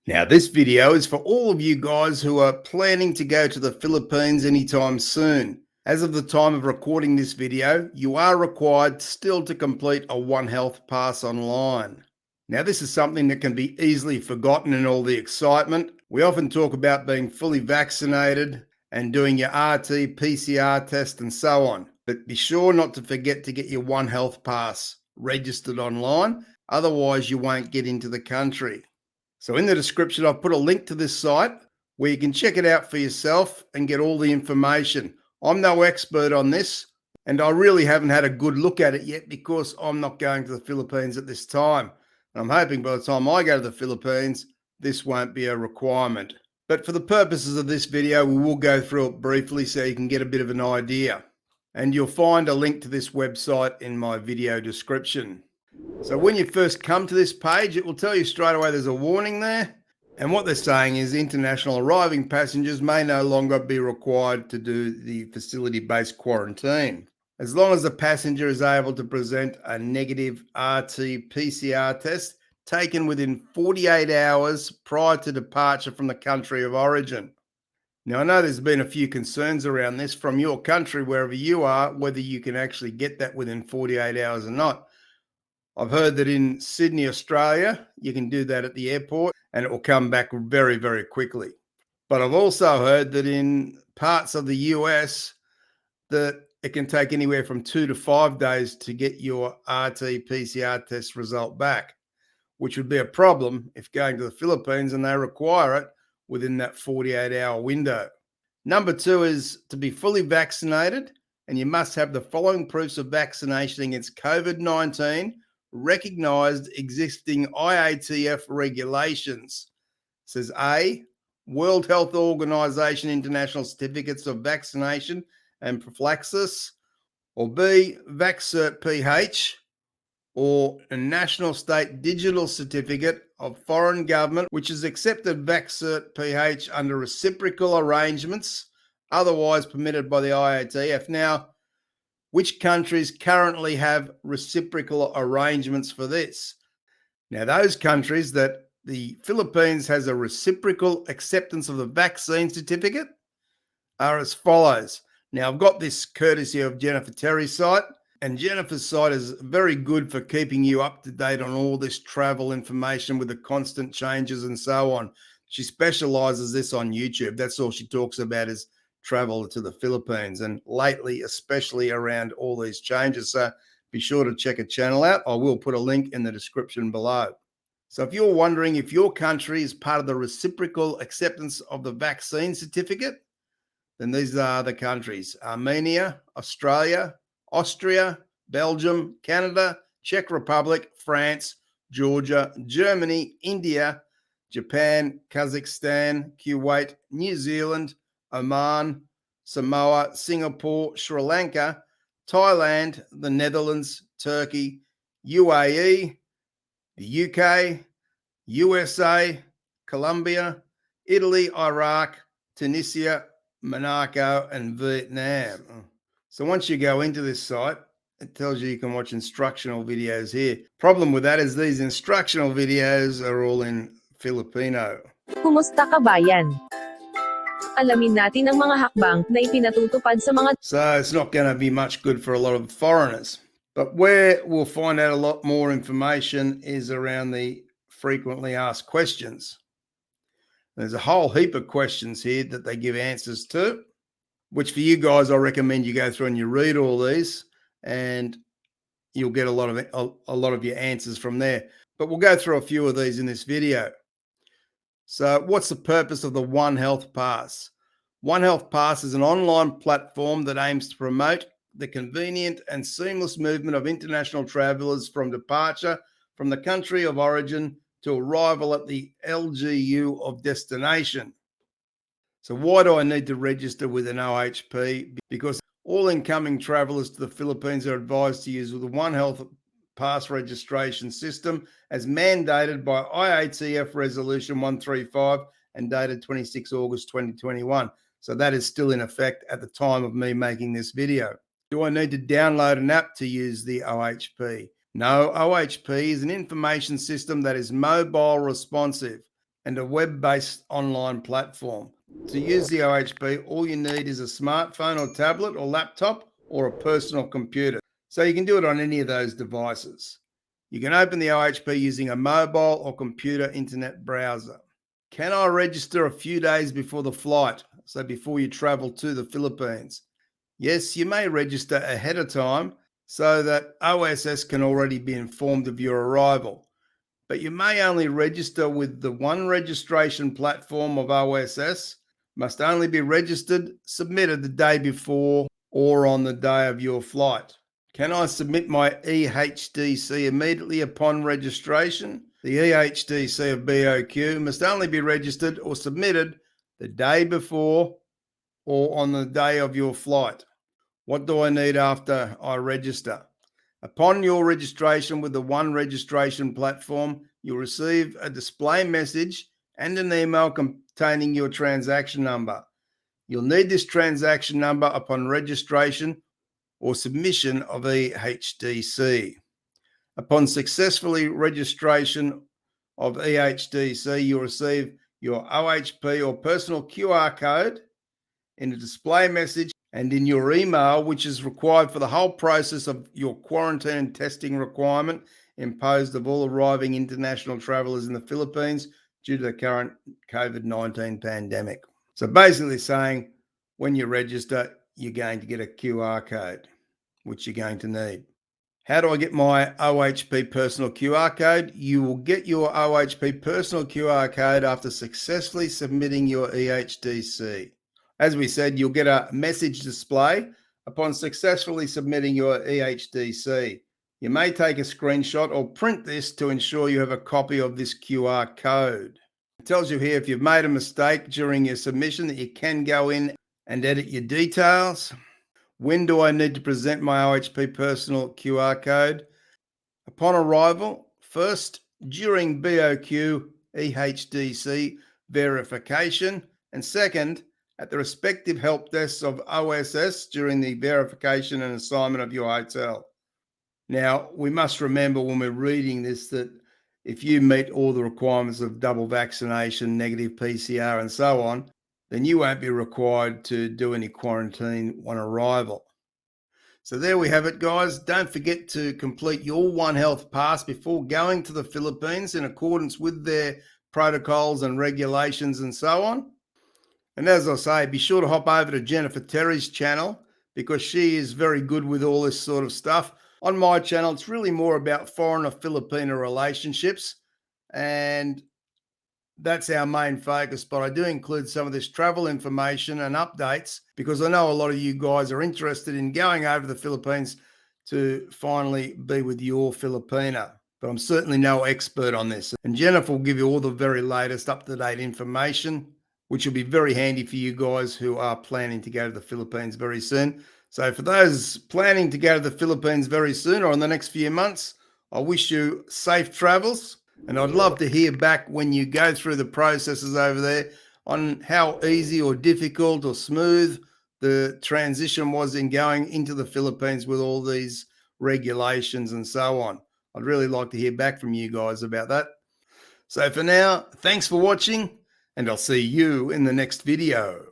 Now, this video is for all of you guys who are planning to go to the Philippines anytime soon. As of the time of recording this video, you are required still to complete a One Health Pass online. Now, this is something that can be easily forgotten in all the excitement. We often talk about being fully vaccinated and doing your RT, PCR test and so on. But be sure not to forget to get your One Health Pass registered online, otherwise you won't get into the country. So in the description, I've put a link to this site where you can check it out for yourself and get all the information. I'm no expert on this, and I really haven't had a good look at it yet because I'm not going to the Philippines at this time. And I'm hoping by the time I go to the Philippines, this won't be a requirement. But for the purposes of this video, we will go through it briefly so you can get a bit of an idea. And you'll find a link to this website in my video description. So when you first come to this page, it will tell you straight away there's a warning there. And what they're saying is international arriving passengers may no longer be required to do the facility-based quarantine, as long as the passenger is able to present a negative RT-PCR test taken within 48 hours prior to departure from the country of origin. Now, I know there's been a few concerns around this from your country, wherever you are, whether you can actually get that within 48 hours or not. I've heard that in Sydney, Australia, you can do that at the airport and it will come back very, very quickly. But I've also heard that in parts of the US that it can take anywhere from 2 to 5 days to get your RT-PCR test result back, which would be a problem if going to the Philippines and they require it within that 48-hour window. Number 2 is to be fully vaccinated, and you must have the following proofs of vaccination against COVID-19, recognized existing IATF regulations. It says A, World Health Organization international certificates of vaccination and prophylaxis, or B, VaxCert PH, or a national state digital certificate of foreign government which has accepted VaxCert PH under reciprocal arrangements otherwise permitted by the IATF. Now, which countries currently have reciprocal arrangements for this? Now, those countries that the Philippines has a reciprocal acceptance of the vaccine certificate are as follows. Now, I've got this courtesy of Jennifer Terry's site, and Jennifer's site is very good for keeping you up to date on all this travel information with the constant changes and so on. She specializes this on YouTube. That's all she talks about is travel to the Philippines, and lately especially around all these changes. So be sure to check her channel out. I will put a link in the description below. So if you're wondering if your country is part of the reciprocal acceptance of the vaccine certificate, then these are the countries: Armenia, Australia, Austria, Belgium, Canada, Czech Republic, France, Georgia, Germany, India, Japan, Kazakhstan, Kuwait, New Zealand, Oman, Samoa, Singapore, Sri Lanka, Thailand, the Netherlands, Turkey, UAE, the UK, USA, Colombia, Italy, Iraq, Tunisia, Monaco, and Vietnam. So once you go into this site, it tells you can watch instructional videos here. Problem with that is these instructional videos are all in Filipino. Kumusta kabayan? Alamin natin ang mga hakbang na ipinatutupad sa mga. So it's not going to be much good for a lot of foreigners. But where we'll find out a lot more information is around the frequently asked questions. There's a whole heap of questions here that they give answers to, which for you guys, I recommend you go through and you read all these and you'll get a lot of your answers from there. But we'll go through a few of these in this video. So what's the purpose of the One Health Pass? One Health Pass is an online platform that aims to promote the convenient and seamless movement of international travelers from departure from the country of origin to arrival at the LGU of destination. So why do I need to register with an OHP? Because all incoming travelers to the Philippines are advised to use the One Health Pass registration system as mandated by IATF Resolution 135 and dated 26 August 2021. So that is still in effect at the time of me making this video. Do I need to download an app to use the OHP? No, OHP is an information system that is mobile responsive. and a web-based online platform. To use the OHP, all you need is a smartphone or tablet or laptop or a personal computer. So you can do it on any of those devices. You can open the OHP using a mobile or computer internet browser. Can I register a few days before the flight? So before you travel to the Philippines? Yes, you may register ahead of time so that OSS can already be informed of your arrival. But you may only register with the one registration platform of OSS, must only be registered, submitted the day before or on the day of your flight. Can I submit my EHDC immediately upon registration? The EHDC of BOQ must only be registered or submitted the day before or on the day of your flight. What do I need after I register? Upon your registration with the one registration platform, you'll receive a display message and an email containing your transaction number. You'll need this transaction number upon registration or submission of EHDC. Upon successfully registration of EHDC, you'll receive your OHP or personal QR code in a display message and in your email, which is required for the whole process of your quarantine and testing requirement imposed of all arriving international travellers in the Philippines due to the current COVID-19 pandemic. So basically saying when you register, you're going to get a QR code, which you're going to need. How do I get my OHP personal QR code? You will get your OHP personal QR code after successfully submitting your EHDC. As we said, you'll get a message display upon successfully submitting your EHDC. You may take a screenshot or print this to ensure you have a copy of this QR code. It tells you here if you've made a mistake during your submission that you can go in and edit your details. When do I need to present my OHP personal QR code? Upon arrival, first during BOQ EHDC verification, and second at the respective help desks of OSS during the verification and assignment of your hotel. Now, we must remember when we're reading this that if you meet all the requirements of double vaccination, negative PCR, and so on, then you won't be required to do any quarantine on arrival. So there we have it, guys. Don't forget to complete your One Health Pass before going to the Philippines in accordance with their protocols and regulations and so on. And as I say, be sure to hop over to Jennifer Terry's channel because she is very good with all this sort of stuff. On my channel, it's really more about foreigner-Filipina relationships, and that's our main focus, but I do include some of this travel information and updates because I know a lot of you guys are interested in going over to the Philippines to finally be with your Filipina. But I'm certainly no expert on this. And Jennifer will give you all the very latest up-to-date information, which will be very handy for you guys who are planning to go to the Philippines very soon. So for those planning to go to the Philippines very soon or in the next few months, I wish you safe travels. And I'd love to hear back when you go through the processes over there on how easy or difficult or smooth the transition was in going into the Philippines with all these regulations and so on. I'd really like to hear back from you guys about that. So for now, thanks for watching, and I'll see you in the next video.